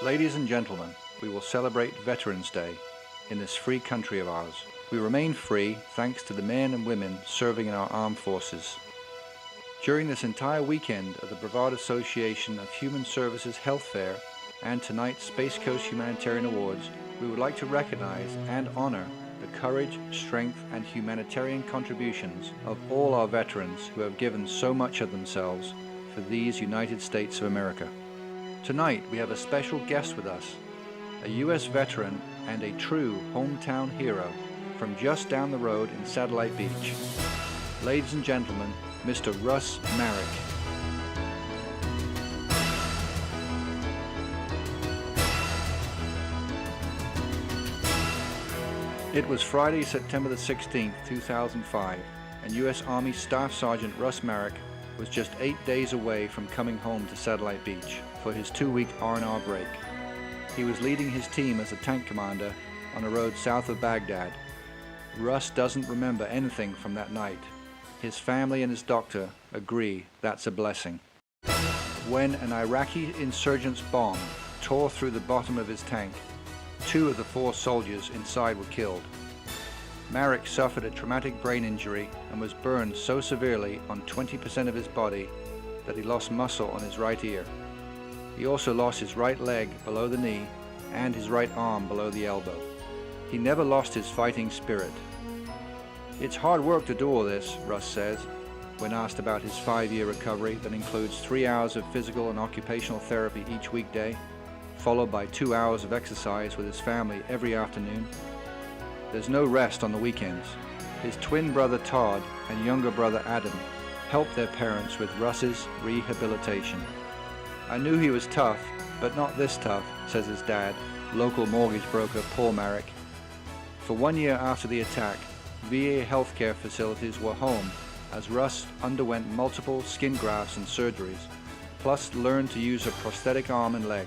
Ladies and gentlemen, we will celebrate Veterans Day in this free country of ours. We remain free thanks to the men and women serving in our armed forces. During this entire weekend of the Brevard Association of Human Services Health Fair and tonight's Space Coast Humanitarian Awards, we would like to recognize and honor the courage, strength, and humanitarian contributions of all our veterans who have given so much of themselves for these United States of America. Tonight we have a special guest with us, a U.S. veteran and a true hometown hero from just down the road in Satellite Beach. Ladies and gentlemen, Mr. Russ Merek. It was Friday, September the 16th, 2005, and U.S. Army Staff Sergeant Russ Merek was just 8 days away from coming home to Satellite Beach for his 2-week R&R break. He was leading his team as a tank commander on a road south of Baghdad. Russ doesn't remember anything from that night. His family and his doctor agree that's a blessing. When an Iraqi insurgent's bomb tore through the bottom of his tank, 2 of the 4 soldiers inside were killed. Merek suffered a traumatic brain injury and was burned so severely on 20% of his body that he lost muscle on his right ear. He also lost his right leg below the knee and his right arm below the elbow. He never lost his fighting spirit. It's hard work to do all this, Russ says, when asked about his 5-year recovery that includes 3 hours of physical and occupational therapy each weekday, followed by 2 hours of exercise with his family every afternoon. There's no rest on the weekends. His twin brother Todd and younger brother Adam helped their parents with Russ's rehabilitation. I knew he was tough, but not this tough, says his dad, local mortgage broker Paul Merek. For 1 year after the attack, VA healthcare facilities were home as Russ underwent multiple skin grafts and surgeries, plus learned to use a prosthetic arm and leg.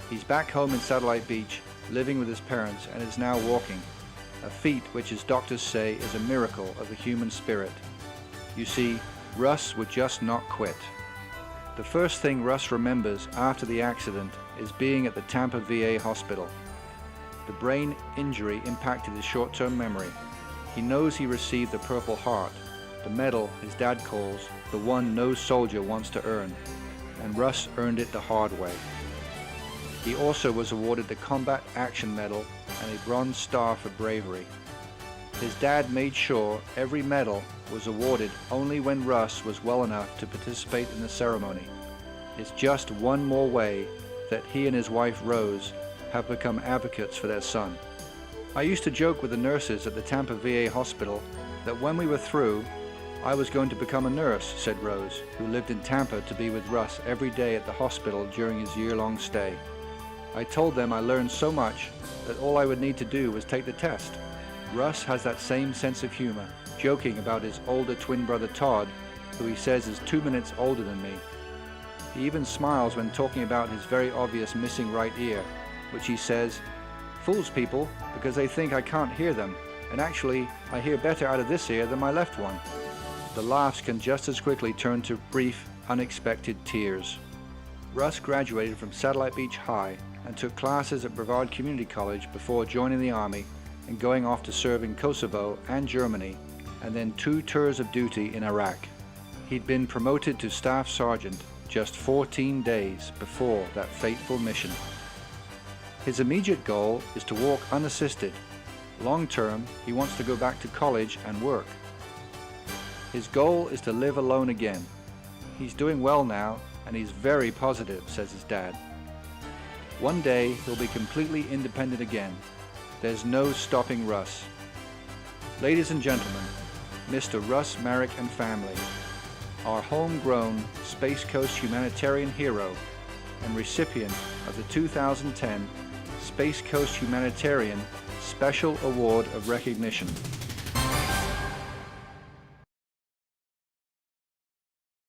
He's back home in Satellite Beach, living with his parents, and is now walking, a feat which his doctors say is a miracle of the human spirit. You see, Russ would just not quit. The first thing Russ remembers after the accident is being at the Tampa VA hospital. The brain injury impacted his short-term memory. He knows he received the Purple Heart, the medal his dad calls the one no soldier wants to earn, and Russ earned it the hard way. He also was awarded the Combat Action Medal and a Bronze Star for bravery. His dad made sure every medal was awarded only when Russ was well enough to participate in the ceremony. It's just one more way that he and his wife Rose have become advocates for their son. I used to joke with the nurses at the Tampa VA hospital that when we were through, I was going to become a nurse, said Rose, who lived in Tampa to be with Russ every day at the hospital during his year-long stay. I told them I learned so much that all I would need to do was take the test. Russ has that same sense of humor, joking about his older twin brother Todd, who he says is 2 minutes older than me. He even smiles when talking about his very obvious missing right ear, which he says fools people because they think I can't hear them, and actually I hear better out of this ear than my left one. The laughs can just as quickly turn to brief, unexpected tears. Russ graduated from Satellite Beach High and took classes at Brevard Community College before joining the Army and going off to serve in Kosovo and Germany, and then 2 tours of duty in Iraq. He'd been promoted to Staff Sergeant just 14 days before that fateful mission. His immediate goal is to walk unassisted. Long term, he wants to go back to college and work. His goal is to live alone again. He's doing well now, and he's very positive, says his dad. One day, he'll be completely independent again. There's no stopping Russ. Ladies and gentlemen, Mr. Russ Merek and family, our homegrown Space Coast Humanitarian hero and recipient of the 2010 Space Coast Humanitarian Special Award of Recognition.